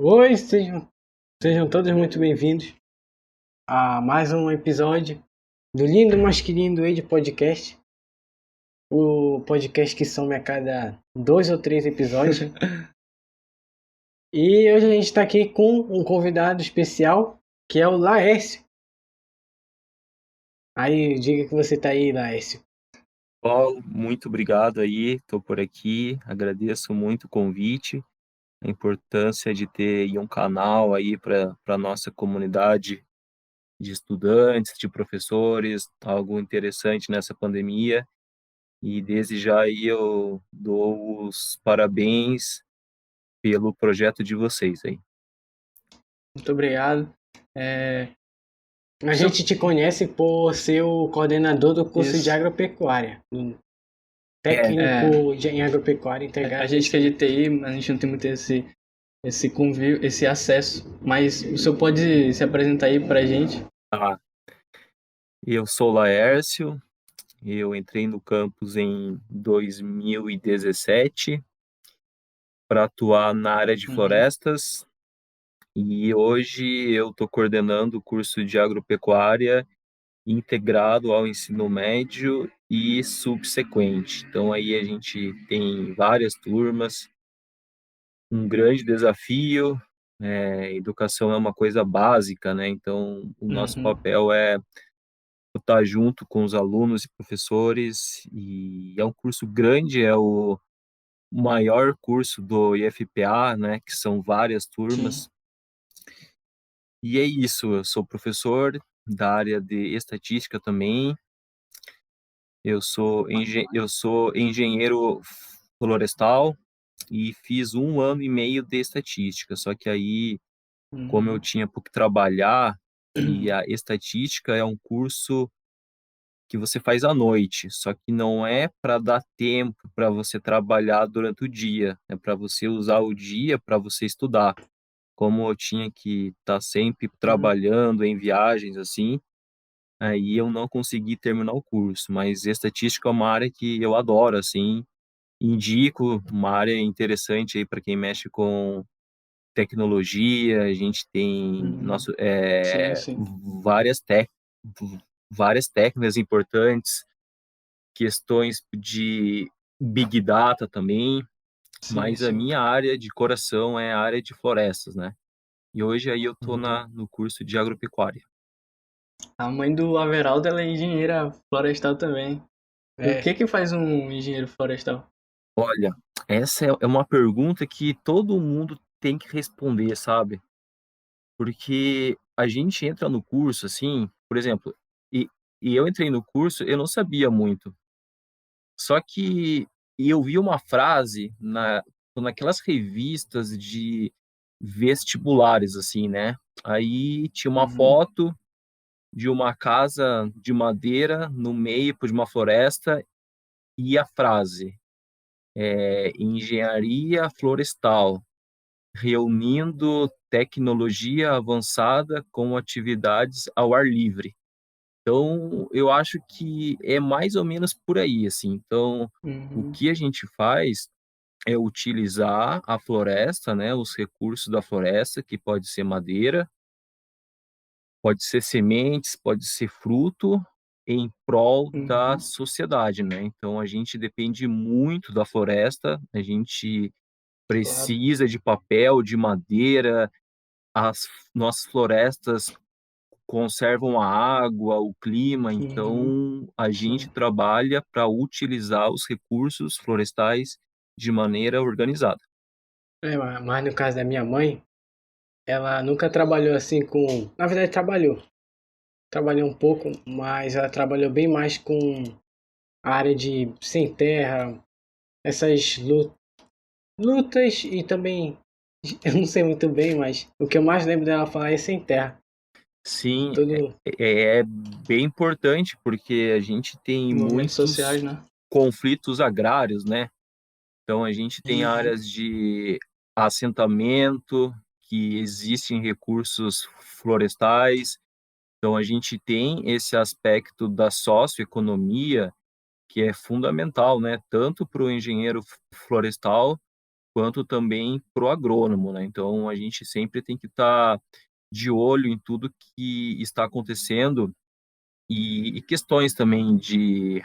Oi, sejam todos muito bem-vindos a mais um episódio do Lindo Mas Querido Age Podcast, o podcast que some a cada 2 ou 3 episódios. E hoje a gente está aqui com um convidado especial, que é o Laércio. Aí, diga que você tá aí, Laércio. Paulo, muito obrigado aí, estou por aqui, agradeço muito o convite, a importância de ter aí um canal aí para nossa comunidade de estudantes, de professores, algo interessante nessa pandemia, e desde já aí eu dou os parabéns pelo projeto de vocês aí. Muito obrigado. A gente te conhece por ser o coordenador do curso de Isso. agropecuária, do É, técnico em agropecuária integrado. A gente que é de TI, a gente não tem muito esse convívio, esse acesso, mas o senhor pode se apresentar aí pra gente? tá. Eu sou Laércio, eu entrei no campus em 2017 para atuar na área de Uhum. florestas. E hoje eu estou coordenando o curso de agropecuária integrado ao ensino médio e subsequente. Então aí a gente tem várias turmas, um grande desafio. Educação é uma coisa básica, né? Então o nosso Uhum. papel é estar junto com os alunos e professores, e é um curso grande, é o maior curso do IFPA, né? Que são várias Sim. turmas. E é isso, eu sou professor da área de estatística também. Eu sou engenheiro florestal e fiz 1 ano e meio de estatística. Só que aí, como eu Uhum. tinha por que trabalhar, e a estatística é um curso que você faz à noite, só que não é para dar tempo para você trabalhar durante o dia, é para você usar o dia para você estudar. Como eu tinha que estar sempre Uhum. trabalhando em viagens assim, aí eu não consegui terminar o curso, mas estatística é uma área que eu adoro, assim, indico, uma área interessante aí para quem mexe com tecnologia. A gente tem Uhum. Sim, sim. várias, várias técnicas importantes, questões de Big Data também, Sim, mas a sim. minha área de coração é a área de florestas, né? E hoje aí eu tô Uhum. no curso de agropecuária. A mãe do Averaldo, ela é engenheira florestal também. O É, que que faz um engenheiro florestal? Olha, essa é uma pergunta que todo mundo tem que responder, sabe? Porque a gente entra no curso, assim, por exemplo, e, e eu entrei no curso, eu não sabia muito. Só que eu vi uma frase naquelas revistas de vestibulares, assim, né? Aí tinha uma Uhum. foto de uma casa de madeira no meio de uma floresta, e a frase é engenharia florestal, reunindo tecnologia avançada com atividades ao ar livre. Então, eu acho que é mais ou menos por aí, assim. Então, o Uhum. que a gente faz é utilizar a floresta, né, os recursos da floresta, que pode ser madeira, pode ser sementes, pode ser fruto, em prol da Uhum. sociedade, né? Então, a gente depende muito da floresta, a gente Claro. precisa de papel, de madeira. As nossas florestas conservam a água, o clima, Uhum. então a gente Sim. trabalha para utilizar os recursos florestais de maneira organizada. mas no caso da minha mãe, ela nunca trabalhou assim com. Na verdade, trabalhou um pouco, mas ela trabalhou bem mais com a área de sem terra, essas lutas e também. Eu não sei muito bem, mas o que eu mais lembro dela falar é sem terra. Sim, Todo é bem importante porque a gente tem Movimentos muitos sociais, né? conflitos agrários, né? Então a gente tem Uhum. áreas de assentamento que existem recursos florestais. Então a gente tem esse aspecto da socioeconomia que é fundamental, né? Tanto para o engenheiro florestal quanto também para o agrônomo, né? Então, a gente sempre tem que estar de olho em tudo que está acontecendo e questões também de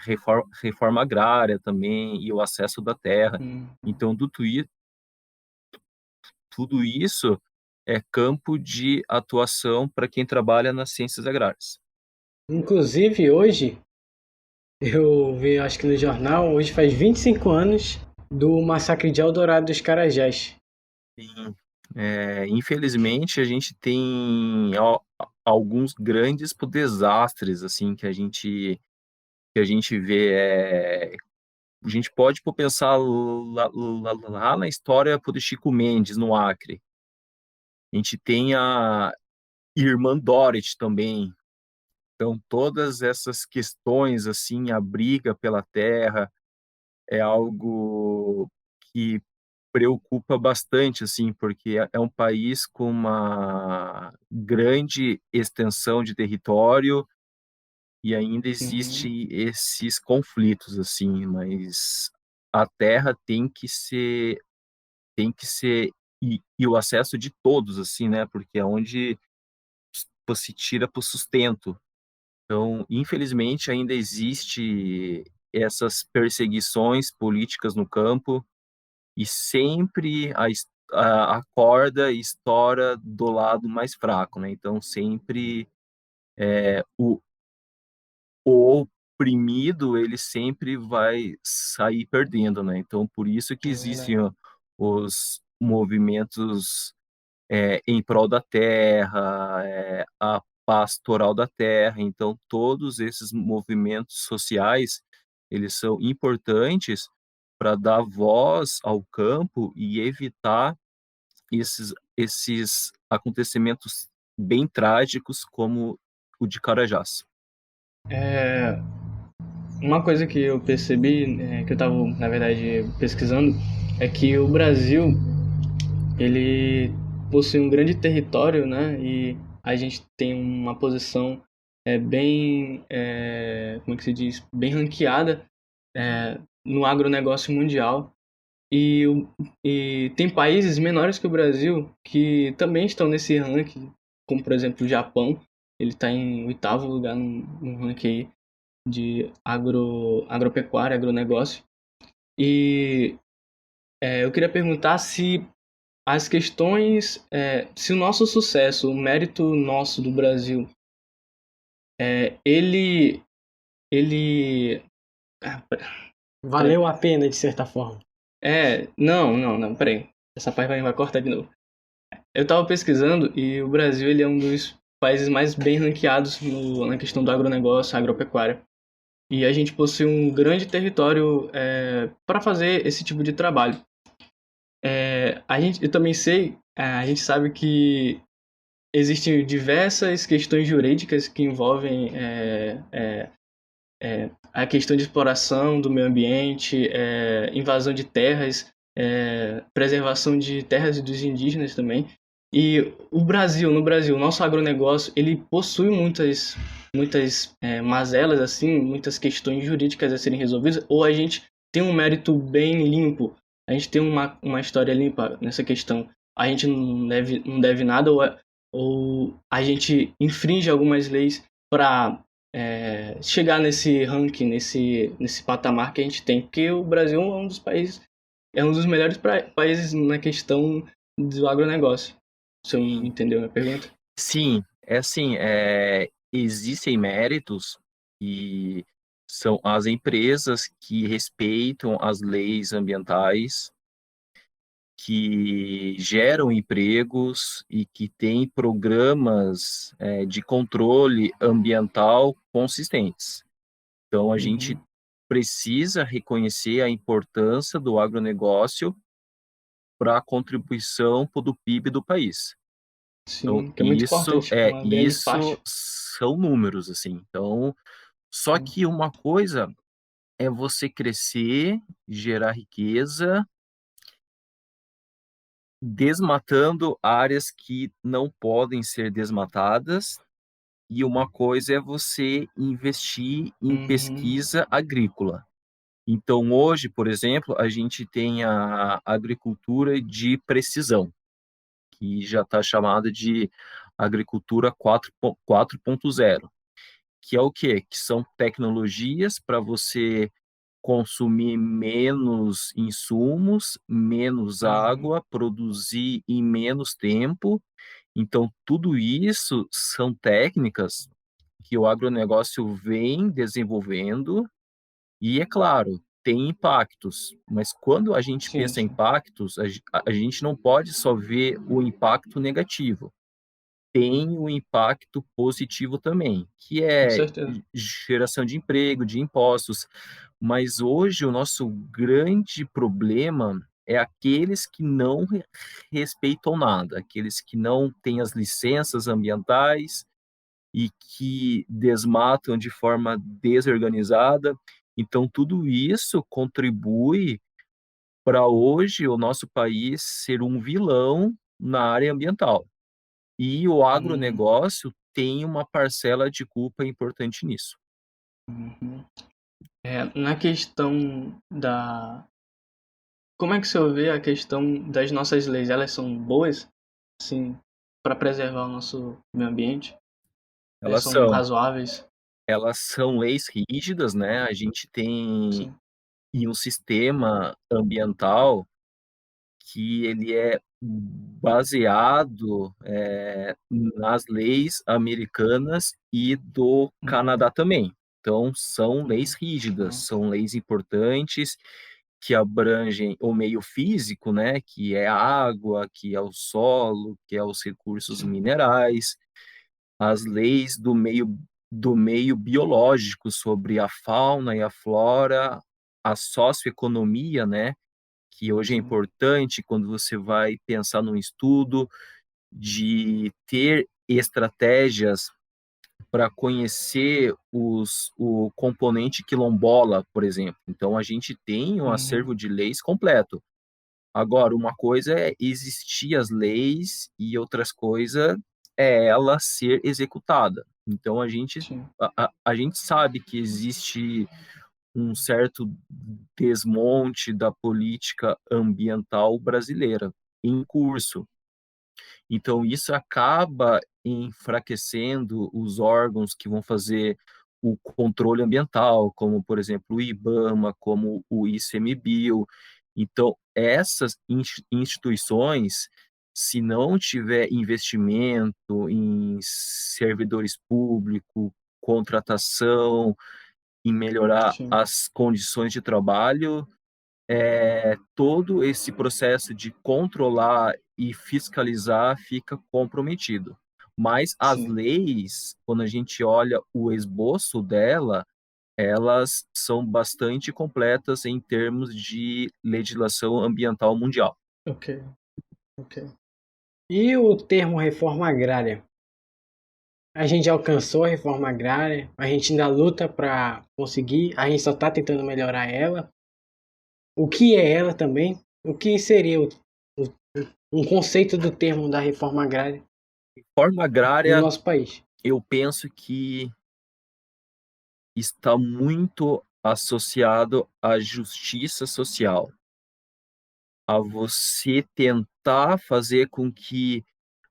reforma agrária também e o acesso da terra. Hum. Então, tudo isso é campo de atuação para quem trabalha nas ciências agrárias. Inclusive, hoje, eu vi, acho que no jornal, hoje faz 25 anos do massacre de Eldorado dos Carajás. Sim. Infelizmente, a gente tem alguns grandes desastres assim que a gente vê. A gente pode pensar lá na história do Chico Mendes, no Acre. A gente tem a Irmã Dorothy também. Então, todas essas questões, assim, a briga pela terra é algo que preocupa bastante, assim, porque é um país com uma grande extensão de território e ainda Uhum. existe esses conflitos, assim, mas a terra tem que ser e o acesso de todos, assim, né? Porque é onde você tira para o sustento. Então, infelizmente, ainda existe essas perseguições políticas no campo e sempre a corda estoura do lado mais fraco, né? Então, sempre o oprimido, ele sempre vai sair perdendo, né? Então, por isso que É existem verdade. os movimentos em prol da terra, a pastoral da terra. Então, todos esses movimentos sociais, eles são importantes para dar voz ao campo e evitar esses acontecimentos bem trágicos como o de Carajás. É, uma coisa que eu percebi, que eu estava, na verdade, pesquisando, é que o Brasil, ele possui um grande território, né? E a gente tem uma posição bem, como é que se diz, bem ranqueada no agronegócio mundial. E, e tem países menores que o Brasil que também estão nesse ranking, como por exemplo o Japão. Ele está em oitavo lugar no ranking de agropecuária, agronegócio. E eu queria perguntar se as questões, se o nosso sucesso, o mérito nosso do Brasil, ele, ele, ah, peraí, Valeu a pena, de certa forma. não, peraí, essa parte vai cortar de novo. Eu estava pesquisando e o Brasil ele é um dos países mais bem ranqueados na questão do agronegócio, agropecuária. E a gente possui um grande território para fazer esse tipo de trabalho. Eu também sei, a gente sabe que existem diversas questões jurídicas que envolvem a questão de exploração do meio ambiente, invasão de terras, preservação de terras e dos indígenas também. E no Brasil, o nosso agronegócio, ele possui muitas mazelas, assim, muitas questões jurídicas a serem resolvidas, ou a gente tem um mérito bem limpo, a gente tem uma história limpa nessa questão. A gente não deve nada, ou a gente infringe algumas leis para chegar nesse ranking, nesse patamar que a gente tem, porque o Brasil é um dos melhores países na questão do agronegócio. Você Sim, entendeu a minha pergunta? sim, é assim, existem méritos e são as empresas que respeitam as leis ambientais, que geram empregos e que têm programas de controle ambiental consistentes. Então, a gente Uhum. precisa reconhecer a importância do agronegócio para a contribuição do PIB do país. Então, Sim, que é muito importante, uma grande isso parte. são números, assim. Então, só Sim. que uma coisa é você crescer, gerar riqueza, desmatando áreas que não podem ser desmatadas, e uma coisa é você investir em Uhum. pesquisa agrícola. Então, hoje, por exemplo, a gente tem a agricultura de precisão, que já está chamada de agricultura 4.0, que é o quê? Que são tecnologias para você consumir menos insumos, menos Uhum. água, produzir em menos tempo. Então, tudo isso são técnicas que o agronegócio vem desenvolvendo e, é claro, tem impactos, mas quando a gente Sim, pensa em sim. impactos, a gente não pode só ver o impacto negativo, tem o impacto positivo também, que Com é certeza. geração de emprego, de impostos. Mas hoje o nosso grande problema é aqueles que não respeitam nada, aqueles que não têm as licenças ambientais e que desmatam de forma desorganizada. Então, tudo isso contribui para hoje o nosso país ser um vilão na área ambiental. E o Uhum. agronegócio tem uma parcela de culpa importante nisso. Uhum. Na questão da. Como é que o senhor vê a questão das nossas leis? Elas são boas, assim, para preservar o nosso meio ambiente? Elas São são razoáveis? elas são leis rígidas, né, a gente tem Sim. um sistema ambiental que ele é baseado, nas leis americanas e do Uhum. Canadá também. Então são leis Uhum. rígidas, Ah, são leis importantes que abrangem o meio físico, né, que é a água, que é o solo, que é os recursos sim. minerais, as leis do meio biológico sobre a fauna e a flora, a socioeconomia, né, que hoje é Sim. importante quando você vai pensar num estudo de ter estratégias para conhecer o componente quilombola, por exemplo. Então, a gente tem um Uhum. acervo de leis completo. Agora, uma coisa é existir as leis e outras coisa é ela ser executada. Então, Sim. a gente sabe que existe um certo desmonte da política ambiental brasileira em curso. Então, isso acaba enfraquecendo os órgãos que vão fazer o controle ambiental, como, por exemplo, o IBAMA, como o ICMBio. Então, essas instituições, se não tiver investimento em servidores públicos, contratação, em melhorar Sim. as condições de trabalho, todo esse processo de controlar e fiscalizar fica comprometido. Mas as Sim. leis, quando a gente olha o esboço dela, elas são bastante completas em termos de legislação ambiental mundial. Ok. Ok. E o termo reforma agrária? A gente alcançou a reforma agrária, a gente ainda luta para conseguir, a gente só está tentando melhorar ela. O que é ela também? O que seria um conceito do termo da reforma agrária Forma no agrária, nosso país? eu penso que está muito associado à justiça social, a você tentar fazer com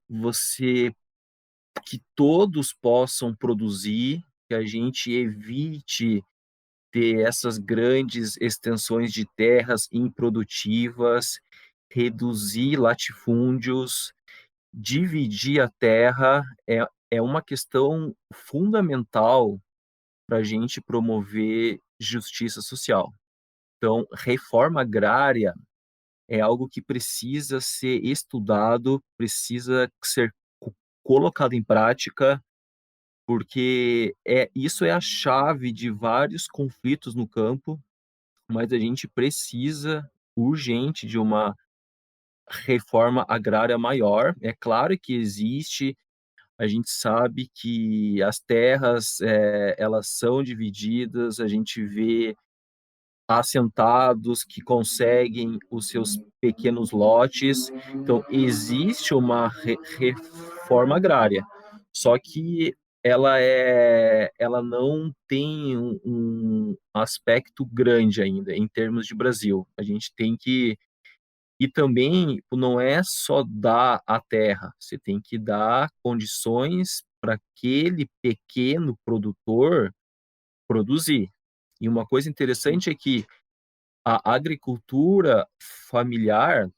você que todos possam produzir, que a gente evite ter essas grandes extensões de terras improdutivas, reduzir latifúndios, dividir a terra, é uma questão fundamental para a gente promover justiça social. Então, reforma agrária é algo que precisa ser estudado, precisa ser colocado em prática, porque isso é a chave de vários conflitos no campo, mas a gente precisa urgente de uma reforma agrária maior. É claro que existe, a gente sabe que as terras, elas são divididas, a gente vê assentados que conseguem os seus pequenos lotes. Então, existe uma reforma agrária. Só que ela não tem um aspecto grande ainda em termos de Brasil. A gente tem que e também não é só dar a terra, você tem que dar condições para aquele pequeno produtor produzir. E uma coisa Sim, interessante é que a agricultura familiar,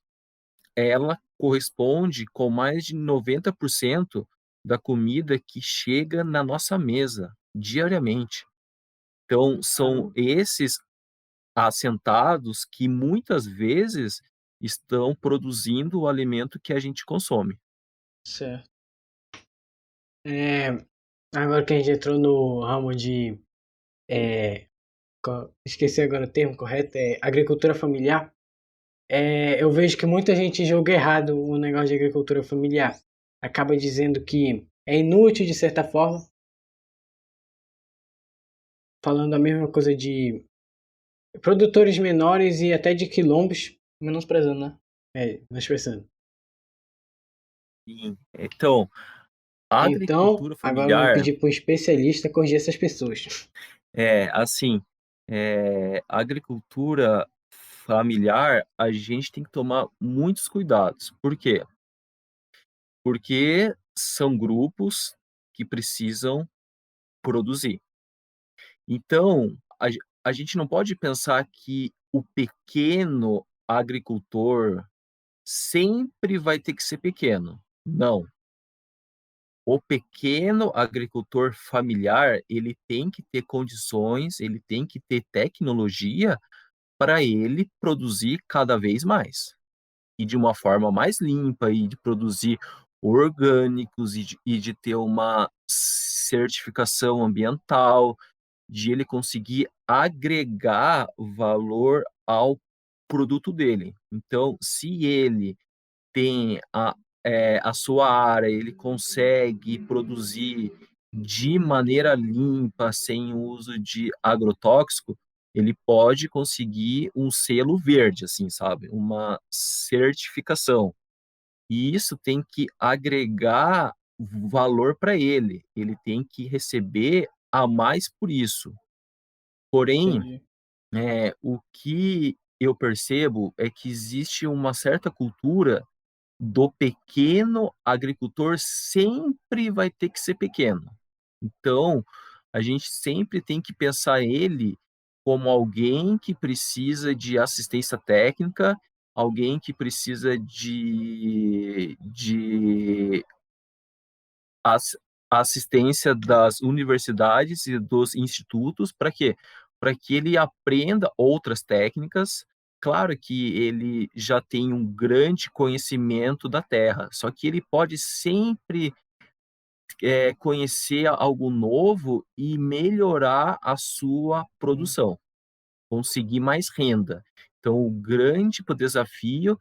ela corresponde com mais de 90% da comida que chega na nossa mesa diariamente. Então, são caramba, esses assentados que muitas vezes estão produzindo o alimento que a gente consome. certo. É, agora que a gente entrou no ramo de, é, esqueci agora o termo correto, é agricultura familiar. Eu vejo que muita gente julga errado o negócio de agricultura familiar. Acaba dizendo que é inútil de certa forma, falando a mesma coisa de produtores menores e até de quilombos, menosprezando, né? Menosprezando. Sim. Então, a Então, agricultura agora vamos familiar pedir para um especialista corrigir essas pessoas. assim, a agricultura familiar, a gente tem que tomar muitos cuidados. Por quê? Porque são grupos que precisam produzir. Então, a gente não pode pensar que o pequeno agricultor sempre vai ter que ser pequeno. Não. O pequeno agricultor familiar, ele tem que ter condições, ele tem que ter tecnologia para ele produzir cada vez mais. E de uma forma mais limpa, e de produzir orgânicos, e de ter uma certificação ambiental, de ele conseguir agregar valor ao produto dele. Então, se ele tem a sua área, ele consegue produzir de maneira limpa, sem o uso de agrotóxico, ele pode conseguir um selo verde, assim, sabe, uma certificação. E isso tem que agregar valor para ele, ele tem que receber a mais por isso. Porém, Entendi. o que eu percebo é que existe uma certa cultura do pequeno agricultor sempre vai ter que ser pequeno. Então, a gente sempre tem que pensar ele como alguém que precisa de assistência técnica, alguém que precisa de Ass assistência das universidades e dos institutos, para quê? Para que ele aprenda outras técnicas. Claro que ele já tem um grande conhecimento da terra, só que ele pode sempre, conhecer algo novo e melhorar a sua Hum. produção, conseguir mais renda. Então o grande desafio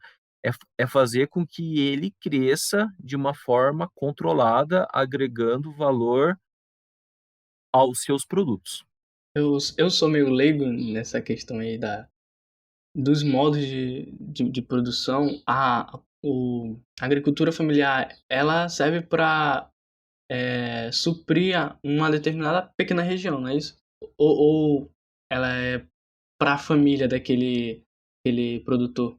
é fazer com que ele cresça de uma forma controlada, agregando valor aos seus produtos. Eu sou meio leigo nessa questão aí dos modos de produção. A agricultura familiar, ela serve para suprir uma determinada pequena região, não é isso? Ou ela é para a família aquele produtor?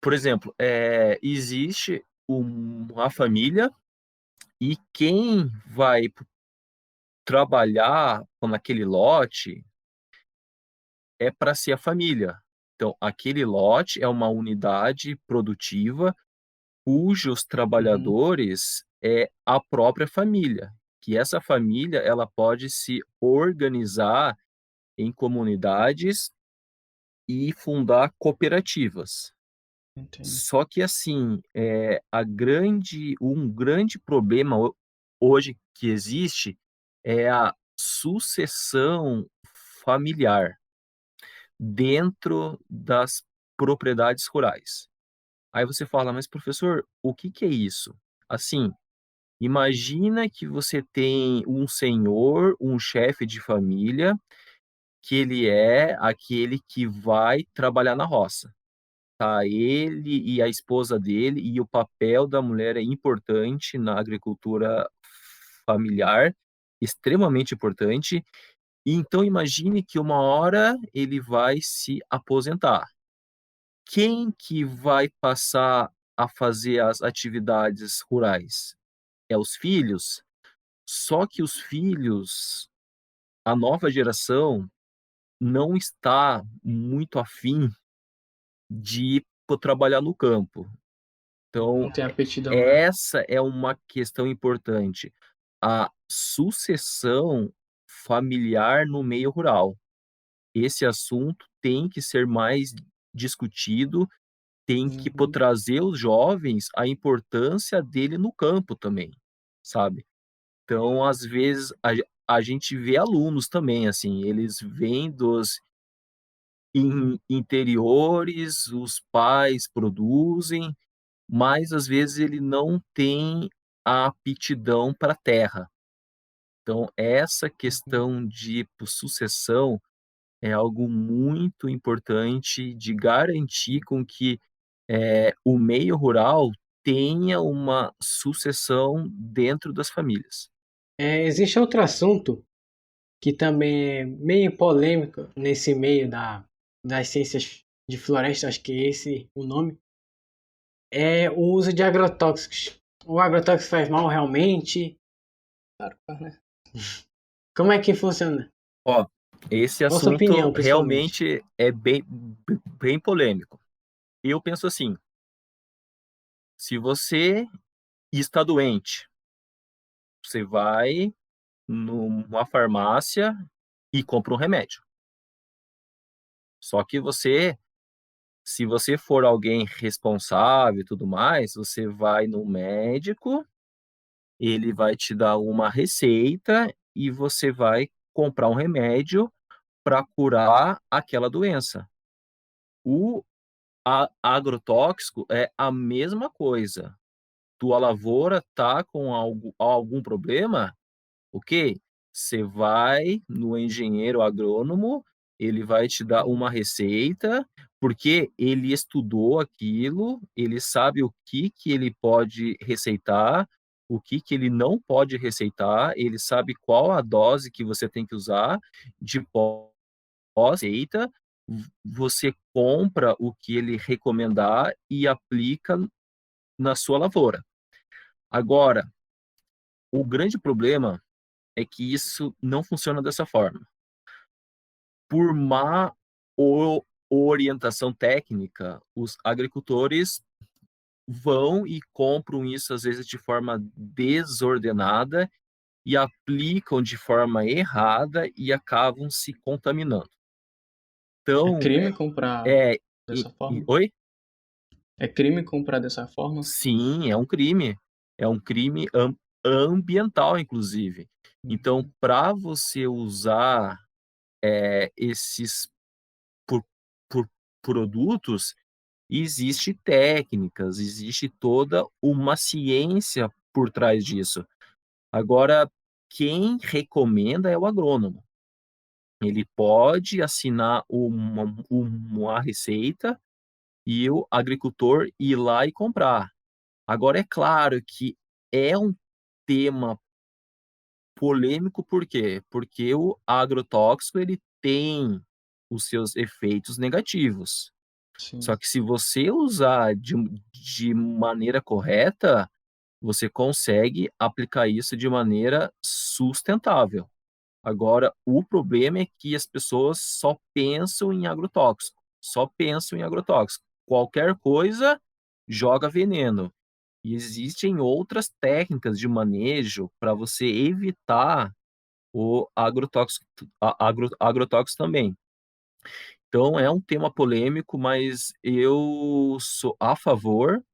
Por exemplo, existe uma família e quem vai trabalhar naquele lote é para ser a família. Então, aquele lote é uma unidade produtiva cujos Uhum, trabalhadores é a própria família, que essa família ela pode se organizar em comunidades e fundar cooperativas. entendi. Só que assim, um grande problema hoje que existe é a sucessão familiar dentro das propriedades rurais. Aí você fala: "Mas professor, o que que é isso?". Assim, imagina que você tem um senhor, um chefe de família, que ele é aquele que vai trabalhar na roça. Tá ele e a esposa dele, e o papel da mulher é importante na agricultura familiar. extremamente importante. E então imagine que uma hora ele vai se aposentar. Quem que vai passar a fazer as atividades rurais? É os filhos? Só que os filhos, a nova geração, não está muito afim de ir trabalhar no campo. Então, Não tem aptidão, né? essa é uma questão importante, a sucessão familiar no meio rural. Esse assunto tem que ser mais discutido, tem que Uhum. trazer os jovens a importância dele no campo também, sabe. Então, às vezes, a gente vê alunos também, assim, eles vêm dos interiores, os pais produzem, mas às vezes ele não tem a aptidão para a terra. Então essa Uhum. questão de sucessão é algo muito importante de garantir com que, o meio rural tenha uma sucessão dentro das famílias. Existe outro assunto que também é meio polêmico nesse meio das ciências de floresta, acho que é esse o nome, é o uso de agrotóxicos. O agrotóxico faz mal realmente? Claro, faz, né? Como é que funciona? Ó, esse Vossa assunto opinião, principalmente. realmente é bem polêmico. Eu penso assim, se você está doente, você vai numa farmácia e compra um remédio. Só que você se você for alguém responsável e tudo mais, você vai no médico, ele vai te dar uma receita e você vai comprar um remédio para curar aquela doença. O agrotóxico é a mesma coisa. Tua lavoura tá com algum problema. Ok, você vai no engenheiro agrônomo, ele vai te dar uma receita, porque ele estudou aquilo, ele sabe o que que ele pode receitar, o que que ele não pode receitar, ele sabe qual a dose que você tem que usar, de pós-receita, você compra o que ele recomendar e aplica na sua lavoura. Agora, o grande problema é que isso não funciona dessa forma. Por má orientação técnica, os agricultores vão e compram isso, às vezes, de forma desordenada e aplicam de forma errada e acabam se contaminando. É Então, crime comprar é dessa forma? oi? É crime comprar dessa forma? Sim, é um crime. É um crime ambiental, inclusive. Então, Uhum. para você usar, esses por por produtos, existe técnicas, existe toda uma ciência por trás disso. Agora, quem recomenda é o agrônomo. Ele pode assinar uma receita e o agricultor ir lá e comprar. Agora é claro que é um tema polêmico, por quê? Porque o agrotóxico ele tem os seus efeitos negativos. Sim. Só que se você usar de maneira correta, você consegue aplicar isso de maneira sustentável. Agora, o problema é que as pessoas só pensam em agrotóxico, só pensam em agrotóxico. Qualquer coisa joga veneno. E existem outras técnicas de manejo para você evitar o agrotóxico também. Então é um tema polêmico, mas eu sou a favor,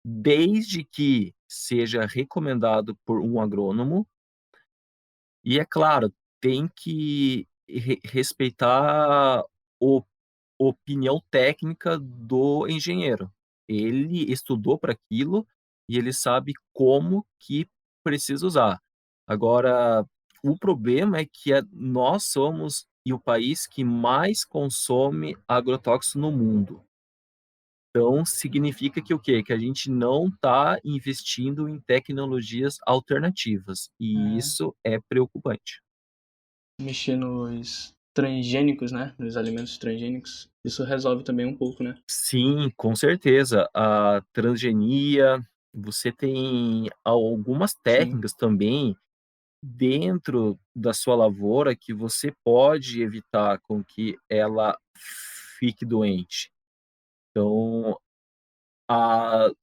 desde que seja recomendado por um agrônomo e, é claro, tem que respeitar o opinião técnica do engenheiro. Ele estudou para aquilo e ele sabe como que precisa usar. Agora, o problema é que nós somos o país que mais consome agrotóxico no mundo. Então, significa que o quê? Que a gente não está investindo em tecnologias alternativas, e É, isso é preocupante. mexer nos transgênicos, né? Nos alimentos transgênicos. Isso resolve também um pouco, né? Sim, com certeza. A transgenia, você tem algumas Sim. técnicas também dentro da sua lavoura que você pode evitar com que ela fique doente. Então,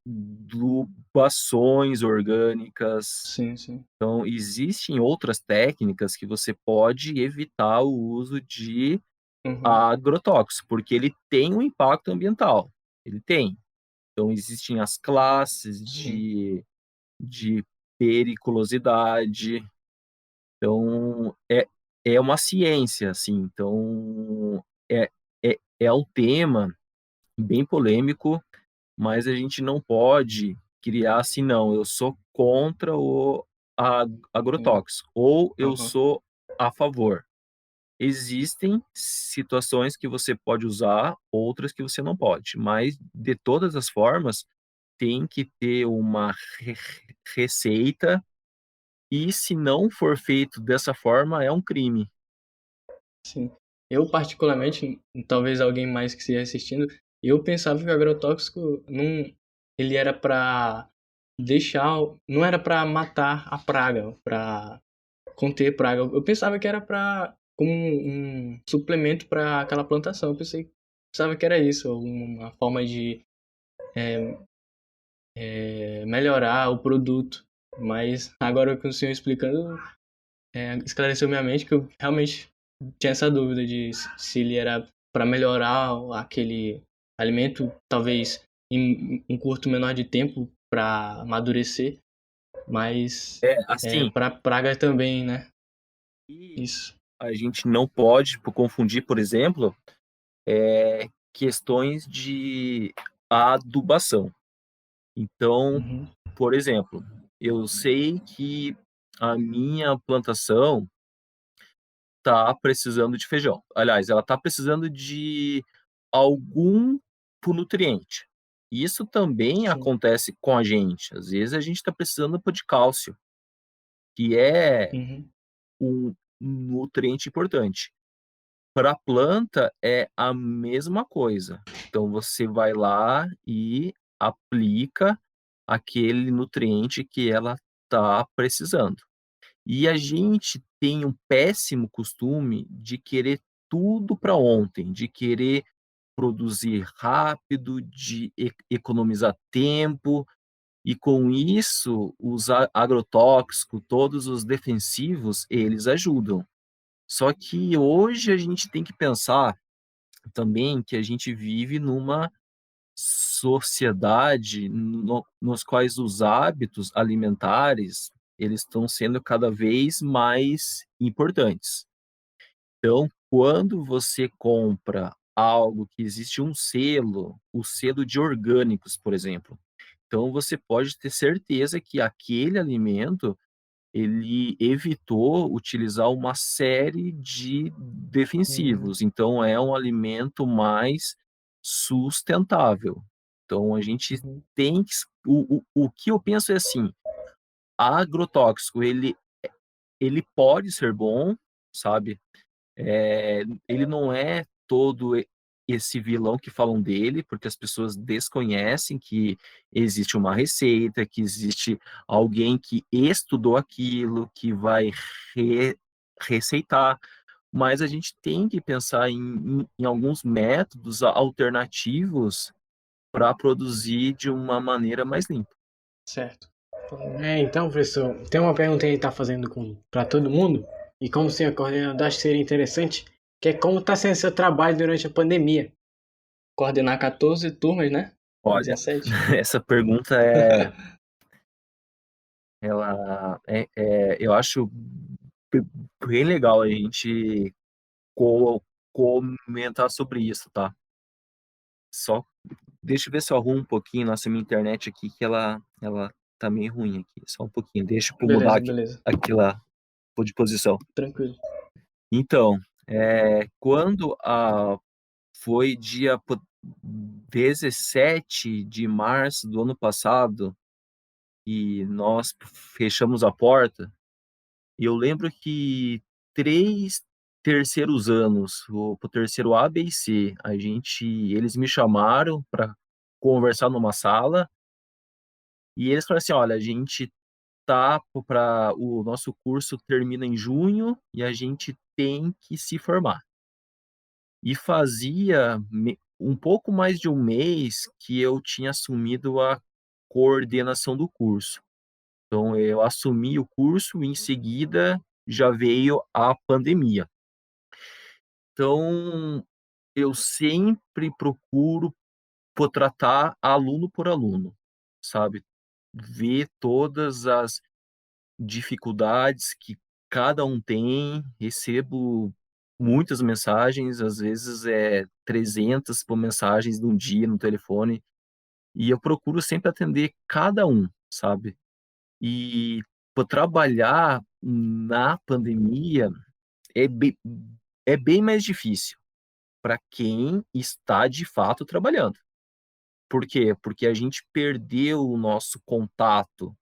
adubações orgânicas. Sim, sim. Então, existem outras técnicas que você pode evitar o uso de Uhum. agrotóxicos, porque ele tem um impacto ambiental, ele tem. Então, existem as classes Sim. de periculosidade. Então, é uma ciência, assim. Então, é um tema bem polêmico, mas a gente não pode criar assim: "Não, eu sou contra o Sim. agrotóxico", ou "Eu Aham. sou a favor". Existem situações que você pode usar, outras que você não pode, mas de todas as formas, tem que ter uma receita, e se não for feito dessa forma, é um crime. Sim. Eu particularmente, talvez alguém mais que esteja assistindo, eu pensava que o agrotóxico não, ele era para deixar, não era para matar a praga, para conter praga. Eu pensava que era para como um suplemento para aquela plantação. Pensava que era isso, uma forma de melhorar o produto. Mas agora com o senhor explicando, esclareceu minha mente que eu realmente tinha essa dúvida de se ele era para melhorar aquele alimento, talvez em um curto menor de tempo para amadurecer, mas É, assim, para praga também, né? e Isso. a gente não pode confundir, por exemplo, questões de adubação. Então, Uhum. por exemplo, eu sei que a minha plantação está precisando de feijão. Aliás, ela está precisando de algum nutriente. Isso também Sim. acontece com a gente. Às vezes a gente está precisando de cálcio, que é Uhum. um nutriente importante. Para a planta é a mesma coisa. Então você vai lá e aplica aquele nutriente que ela está precisando. E a gente tem um péssimo costume de querer tudo para ontem, de querer produzir rápido, de economizar tempo, e com isso os agrotóxicos, todos os defensivos, eles ajudam. Só que hoje a gente tem que pensar também que a gente vive numa sociedade nos quais os hábitos alimentares, eles estão sendo cada vez mais importantes. Então, quando você compra algo que existe um selo, o selo de orgânicos, por exemplo, então você pode ter certeza que aquele alimento, ele evitou utilizar uma série de Uhum. defensivos, então é um alimento mais sustentável. Então a gente Uhum. tem que o que eu penso é assim: agrotóxico, ele pode ser bom, sabe, ele não é todo esse vilão que falam dele, porque as pessoas desconhecem que existe uma receita, que existe alguém que estudou aquilo, que vai receitar, mas a gente tem que pensar em alguns métodos alternativos para produzir de uma maneira mais limpa. Certo. Então, professor, tem uma pergunta que ele está fazendo para todo mundo, e como senhor coordenador, acho que seria interessante, que é como está sendo seu trabalho durante a pandemia. Coordenar 14 turmas, né? Olha, 17. essa pergunta eu acho b bem legal a gente co comentar sobre isso, tá. Só deixa eu ver se eu arrumo um pouquinho, nossa, minha internet aqui que ela tá meio ruim aqui, só um pouquinho, deixa eu mudar Beleza, aqui beleza. aquela de posição. Tranquilo. Então, quando foi dia 17 de março do ano passado, e nós fechamos a porta, e eu lembro que 3 terceiros anos, para o terceiro A, B e C, eles me chamaram para conversar numa sala, e eles falaram assim: "Olha, a gente tá para o nosso curso termina em junho e a gente tem que se formar". E fazia um pouco mais de um mês que eu tinha assumido a coordenação do curso. Então eu assumi o curso e em seguida já veio a pandemia. Então, eu sempre procuro tratar aluno por aluno, sabe. Ver todas as dificuldades que cada um tem, recebo muitas mensagens, às vezes, 300 por mensagens num dia no telefone, e eu procuro sempre atender cada um, sabe. E por trabalhar na pandemia é bem é bem mais difícil para quem está de fato trabalhando. Por quê? Porque a gente perdeu o nosso contato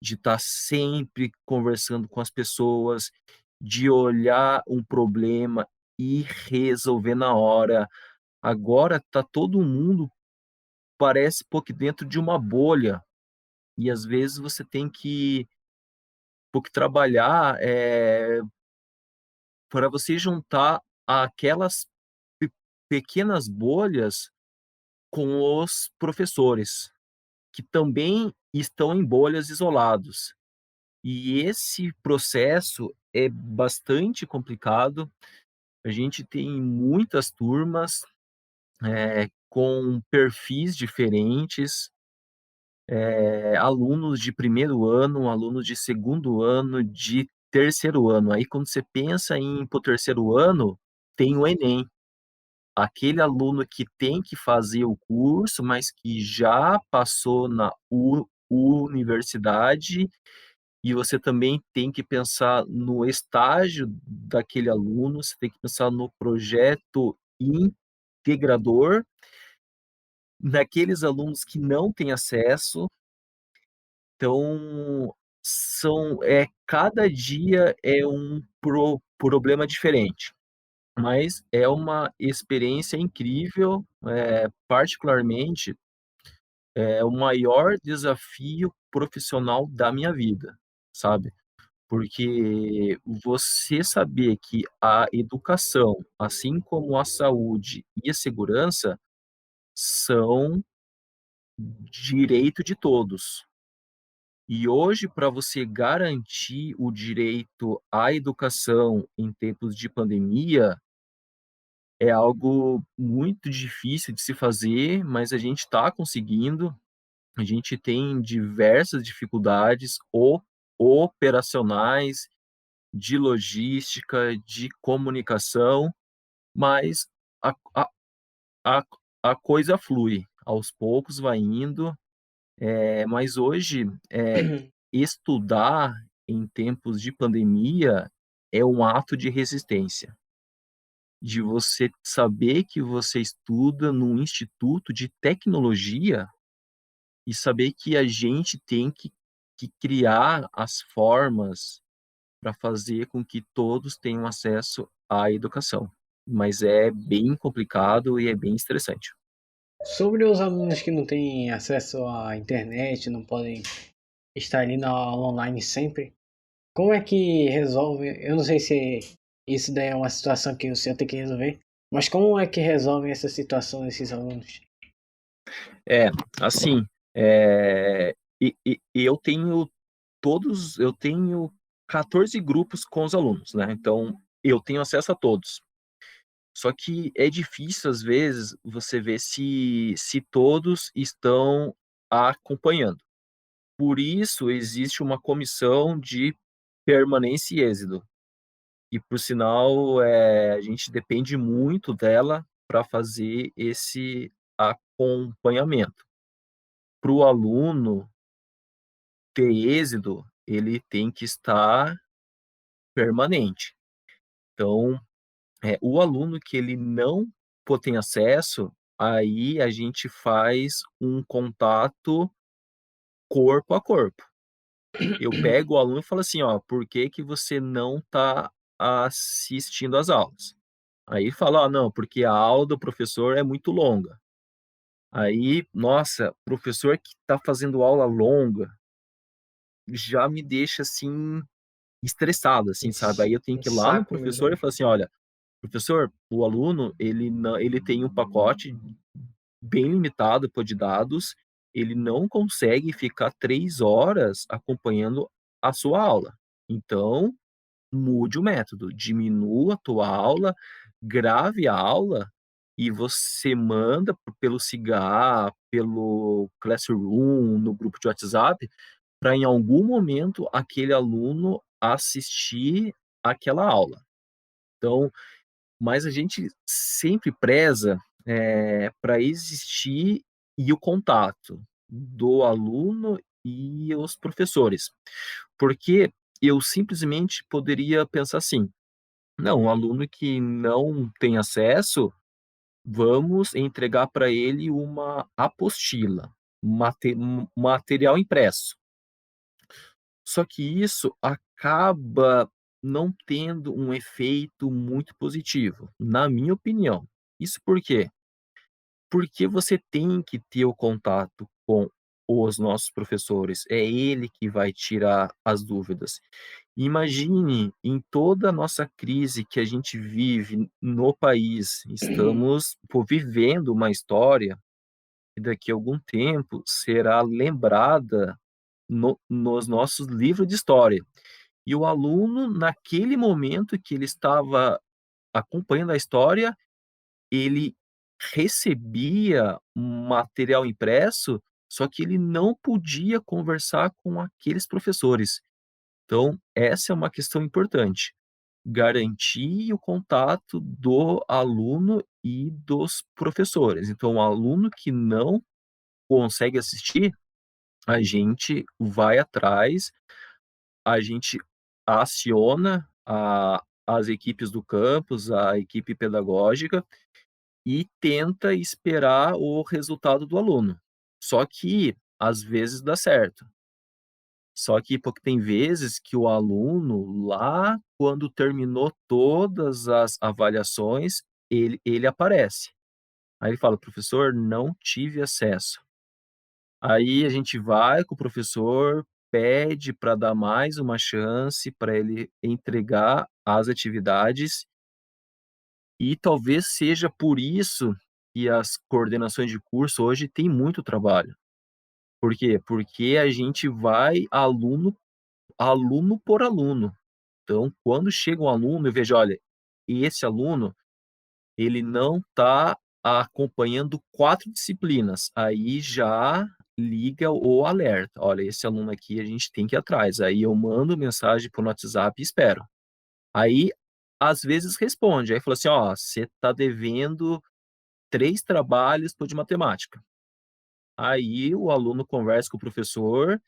de estar sempre conversando com as pessoas, de olhar um problema e resolver na hora. Agora tá todo mundo, parece, pô, que dentro de uma bolha, e às vezes você tem que, pô, que trabalhar, para você juntar aquelas pe pequenas bolhas com os professores, que também estão em bolhas isolados. E esse processo é bastante complicado. A gente tem muitas turmas, com perfis diferentes, alunos de primeiro ano, alunos de segundo ano, de terceiro ano. Aí quando você pensa em ir para o terceiro ano, tem o Enem. Aquele aluno que tem que fazer o curso, mas que já passou na universidade, e você também tem que pensar no estágio daquele aluno, você tem que pensar no projeto integrador, naqueles alunos que não têm acesso. Então, cada dia é um problema diferente, mas é uma experiência incrível, particularmente, é o maior desafio profissional da minha vida, sabe. Porque você saber que a educação, assim como a saúde e a segurança, são direito de todos. E hoje, para você garantir o direito à educação em tempos de pandemia, é algo muito difícil de se fazer, mas a gente está conseguindo. A gente tem diversas dificuldades operacionais, de logística, de comunicação, mas a a a a coisa flui, aos poucos vai indo, mas hoje, estudar em tempos de pandemia é um ato de resistência, de você saber que você estuda num instituto de tecnologia e saber que a gente tem que criar as formas para fazer com que todos tenham acesso à educação. Mas é bem complicado e é bem estressante. Sobre os alunos que não têm acesso à internet, não podem estar ali na aula online sempre, como é que resolve? Eu não sei se isso daí é uma situação que o senhor tem que resolver, mas como é que resolvem essa situação desses alunos? É, assim, eu tenho 14 grupos com os alunos, né, então eu tenho acesso a todos. Só que é difícil, às vezes, você ver se todos estão acompanhando. Por isso existe uma comissão de permanência e êxito. E por sinal, a gente depende muito dela para fazer esse acompanhamento. Para o aluno ter êxito, ele tem que estar permanente. Então, o aluno que ele não tem acesso, Aí a gente faz um contato corpo a corpo. Eu pego o aluno e falo assim: "Ó, por que que você não está assistindo às aulas?". Aí fala: "Ah, não, porque a aula do professor é muito longa". Aí, nossa, professor que está fazendo aula longa, já me deixa, assim, estressado, assim, sabe. Aí eu tenho Um que ir lá no saco professor mesmo. e falar assim: "Olha, professor, o aluno ele tem um pacote bem limitado, pô, de dados, ele não consegue ficar 3 horas acompanhando a sua aula. Então, mude o método, diminua a tua aula, grave a aula e você manda pelo Cigar, pelo Classroom, no grupo de WhatsApp, para em algum momento aquele aluno assistir aquela aula". Então, mas a gente sempre preza, pra existir e o contato do aluno e os professores. Porque eu simplesmente poderia pensar assim: "Não, o aluno que não tem acesso, vamos entregar para ele uma apostila, material impresso". Só que isso acaba não tendo um efeito muito positivo, na minha opinião. Isso por quê? Porque você tem que ter o contato com os nossos professores, é ele que vai tirar as dúvidas. Imagine em toda a nossa crise que a gente vive no país, estamos, pô, vivendo uma história que daqui a algum tempo será lembrada nos nossos livros de história. E o aluno, naquele momento que ele estava acompanhando a história, ele recebia um material impresso, só que ele não podia conversar com aqueles professores. Então, essa é uma questão importante, garantir o contato do aluno e dos professores. Então, o aluno que não consegue assistir, a gente vai atrás, a gente aciona as equipes do campus, a equipe pedagógica e tenta esperar o resultado do aluno. Só que, às vezes, dá certo. Só que porque tem vezes que o aluno, lá quando terminou todas as avaliações, ele aparece. Aí ele fala: "Professor, não tive acesso". Aí a gente vai com o professor, pede para dar mais uma chance para ele entregar as atividades, e talvez seja por isso que as coordenações de curso hoje têm muito trabalho. Por quê? Porque a gente vai aluno por aluno. Então, quando chega um aluno, eu vejo: "Olha, esse aluno, ele não está acompanhando 4 disciplinas", aí já liga o alerta: "Olha, esse aluno aqui a gente tem que ir atrás". Aí eu mando mensagem para o WhatsApp e espero. Aí, às vezes responde, aí fala assim: "Ó, você está devendo 3 trabalhos pô de matemática". Aí o aluno conversa com o professor,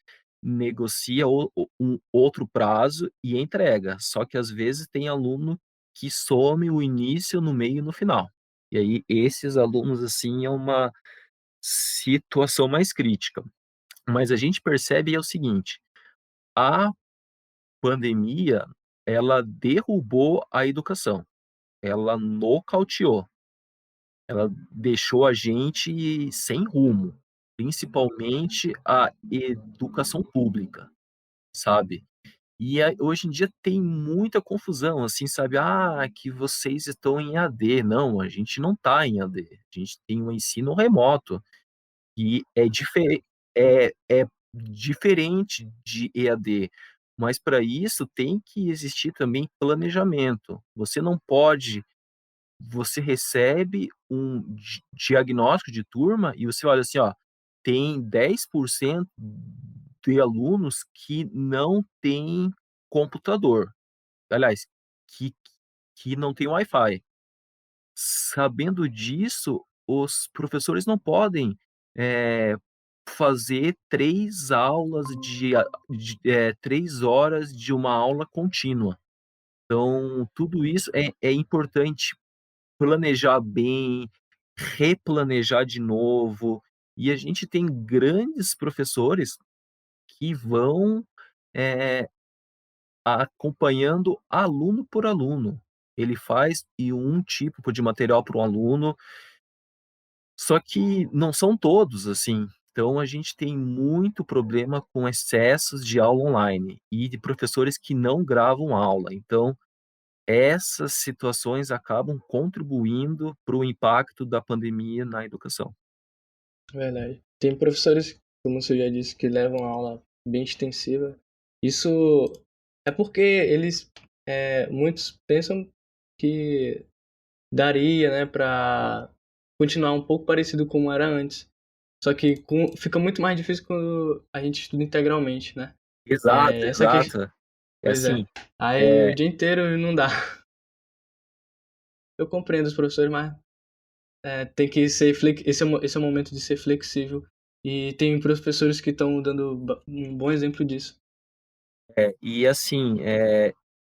negocia um outro prazo e entrega. Só que às vezes tem aluno que some o início, no meio e no final. E aí esses alunos, assim, é uma situação mais crítica. Mas a gente percebe é o seguinte: a pandemia, ela derrubou a educação, ela nocauteou. Ela deixou a gente sem rumo, principalmente a educação pública, sabe. E a hoje em dia tem muita confusão, assim, sabe: "Ah, que vocês estão em AD". Não, a gente não está em AD, a gente tem um ensino remoto, e é diferente de EAD, mas para isso tem que existir também planejamento. Você recebe um diagnóstico de turma e você olha assim, ó, tem 10% de alunos que não têm computador, aliás, que que não tem Wi-Fi. Sabendo disso, os professores não podem, eh, fazer 3 aulas 3 horas de uma aula contínua. Então, tudo isso é importante planejar bem, replanejar de novo. E a gente tem grandes professores que vão, eh, acompanhando aluno por aluno. Ele faz e um tipo de material para um aluno, só que não são todos assim. Então a gente tem muito problema com excessos de aula online e de professores que não gravam aula. Então, essas situações acabam contribuindo para o impacto da pandemia na educação. Verdade. Tem professores, como você já disse, que levam a aula bem extensiva. Isso é porque eles, muitos pensam que daria, né, para continuar um pouco parecido como era antes. Só que fica muito mais difícil quando a gente estuda integralmente, né? Exato, Essa que, exato. É pois é. assim, Aí o é dia inteiro não dá. Eu compreendo os professores, mas tem que ser esse é o momento de ser flexível. E tem professores que estão dando um bom exemplo disso. e assim,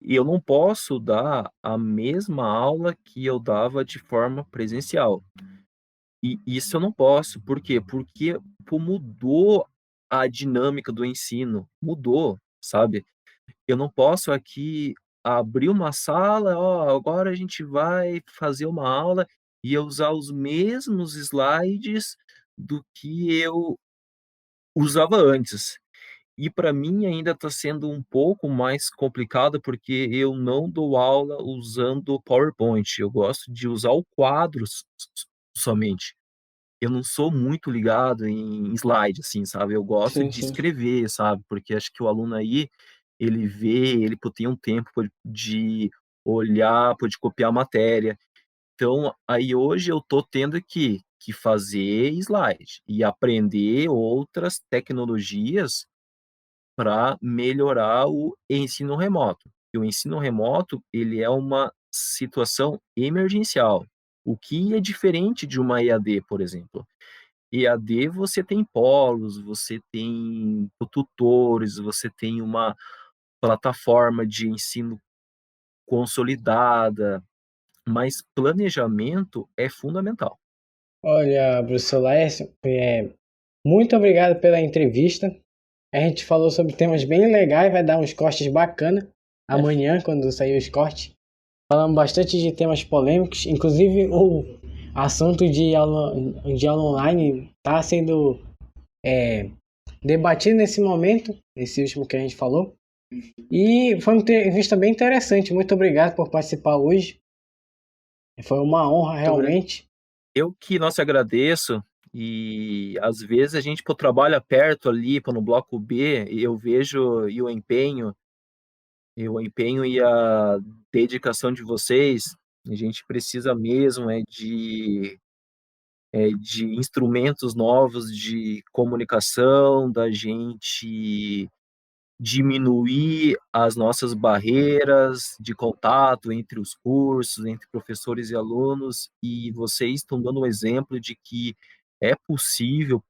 eu não posso dar a mesma aula que eu dava de forma presencial. E isso eu não posso, por quê? Porque, pô, mudou a dinâmica do ensino, mudou, sabe. Eu não posso aqui abrir uma sala, "Ó, agora a gente vai fazer uma aula", e eu usar os mesmos slides do que eu usava antes. E para mim ainda está sendo um pouco mais complicado, porque eu não dou aula usando o PowerPoint, eu gosto de usar o quadro somente. Eu não sou muito ligado em slide, assim, sabe, eu gosto Sim, de sim. escrever, sabe, porque acho que o aluno aí, ele vê, ele pô, tem um tempo de olhar, pô, de copiar a matéria. Então, aí hoje eu tô tendo que fazer slide e aprender outras tecnologias para melhorar o ensino remoto. E o ensino remoto, ele é uma situação emergencial, o que é diferente de uma EAD, por exemplo. EAD você tem polos, você tem tutores, você tem uma plataforma de ensino consolidada, mas planejamento é fundamental. Olha, professor Laércio, muito obrigado pela entrevista. A gente falou sobre temas bem legais, vai dar uns cortes bacana amanhã, quando sair os cortes. Falamos bastante de temas polêmicos, inclusive o assunto de aula online está sendo debatido nesse momento, esse último que a gente falou. E foi uma entrevista bem interessante. Muito obrigado por participar hoje. Foi uma honra realmente. Eu que nossa agradeço, e às vezes a gente, pô, trabalha perto ali, pô, no bloco B, e eu vejo e o empenho e a dedicação de vocês. A gente precisa mesmo de instrumentos novos de comunicação, da gente diminuir as nossas barreiras de contato entre os cursos, entre professores e alunos, e vocês estão dando um exemplo de que é possível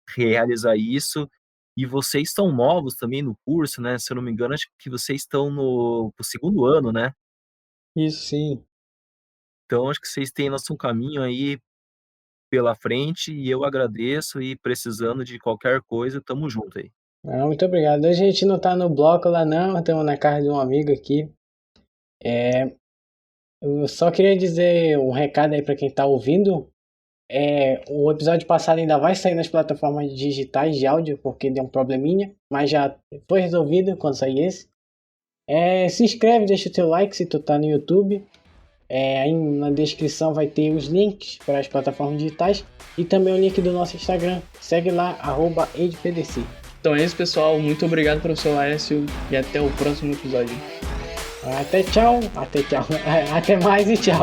realizar isso, e vocês são novos também no curso, né, se eu não me engano, acho que vocês estão no segundo ano, né? Isso, sim. Então acho que vocês têm nosso um caminho aí pela frente, e eu agradeço, e precisando de qualquer coisa, estamos junto aí. Ah, muito obrigado. Hoje a gente não tá no bloco lá não, estamos na casa de um amigo aqui. Eu só queria dizer um recado aí para quem tá ouvindo. O episódio passado ainda vai sair nas plataformas digitais de áudio, porque deu um probleminha, mas já foi resolvido quando sair esse. Se inscreve, deixa o teu like se tu tá no YouTube. Aí na descrição vai ter os links para as plataformas digitais e também o link do nosso Instagram. Segue lá, @edpdc. Então é isso, pessoal. Muito obrigado, professor Laércio, e até o próximo episódio. Até tchau, até mais e tchau.